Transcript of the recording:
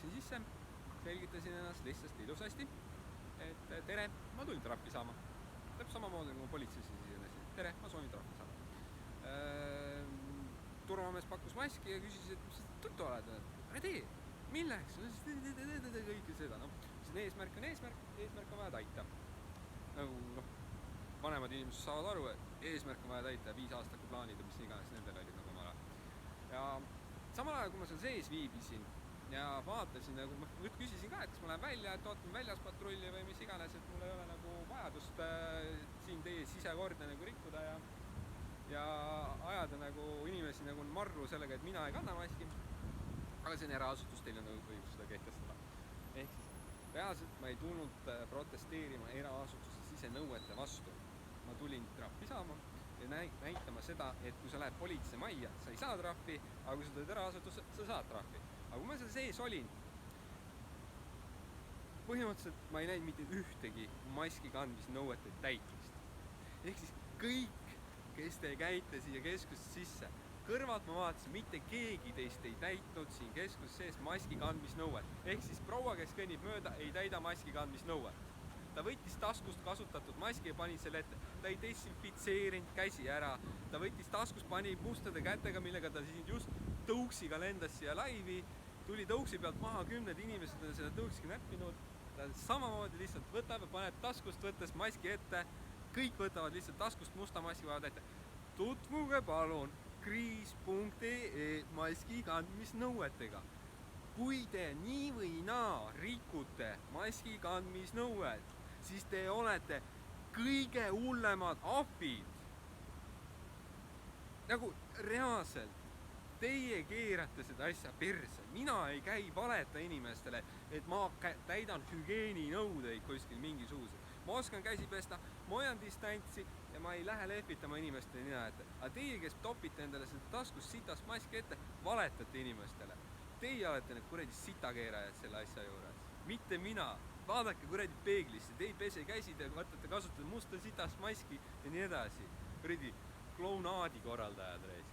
läksin sisse, selgitasin ennast lihtsalt ilusasti, et tere, ma tulin trahvi saama. Täpselt samamoodi kui ma politseisse sisenesin. Tere, ma soovin trahvi saama. Turvamees pakkus maski ja küsis, et mis sa tuttu oled? Ära tee, milleks? Kõike seda. Eesmärk on vaja täita. Nagu vanemad inimesed saavad aru, et eesmärk on vaja täita ja 5 aastaku plaanid ja mis iganes nendel olid nagu omal ajal. Ja samal ajal, kui ma seal sees viibisin ja vaatasin, nagu ma küsisin ka, et kas ma lähen välja, et ootan väljas patrulli või mis iganes, et mul ei ole nagu vajadust siin teie sisekorda nagu rikkuda ja ajada nagu inimesi nagu marru sellega, et mina ei kanna maski. Aga see on eraasutus, teil on õigus seda kehtestada. Ehk siis reaalselt ma ei tulnud protesteerima eraasutuse sisenõuete vastu. Ma tulin trahvi saama ja näitama seda, et kui sa lähed politsei majja, sa ei saa trahvi, aga kui sa tuled eraasutusse, sa saad trahvi. Aga kui ma seal sees olin, põhimõtteliselt ma ei näinud mitte ühtegi maski kandmisnõuete täitmist. Ehk siis kõik, kes te käite siia keskust sisse, kõrvalt ma vaatasin, mitte keegi teist ei täitnud siin keskus sees maski kandmisnõuet. Ehk siis proua, kes kõnnib mööda, ei täida maski kandmisnõuet. Ta võttis taskust kasutatud maski ja pani selle ette. Ta ei desinfitseerinud käsi ära. Ta võttis taskust, pani mustade kätega, millega ta siin just tõuksiga lendas siia laivi. Tuli tõuksi pealt maha 10 inimesed on seda tõuksiga näppinud. Ta samamoodi lihtsalt võtab ja paneb taskust, võttes maski ette. Kõik võtavad lihtsalt taskust musta maski vaja ette. Tutvuge palun kriis.ee maski kandmisnõuetega. Kui te nii või naa rikute maski kandmisnõuet, siis te olete kõige hullemad ahvid. Nagu reaalselt, teie keerate seda asja perse. Mina ei käi valeta inimestele, et ma täidan hügieeninõudeid kuskil mingisugused. Ma oskan käsi pesta, ma hoian distantsi ja ma ei lähe lehvitama inimestele nina ette. Aga teie, kes topite endale seda taskus sitast maski ette, valetate inimestele. Teie olete need kuradi sitakeerajad selle asja juures. Mitte mina. Vaadake kuradi peeglisse, te ei pese käsi, te võtate kasutada musta sitast maski ja nii edasi. Kuradi klounaadi korraldajad reis.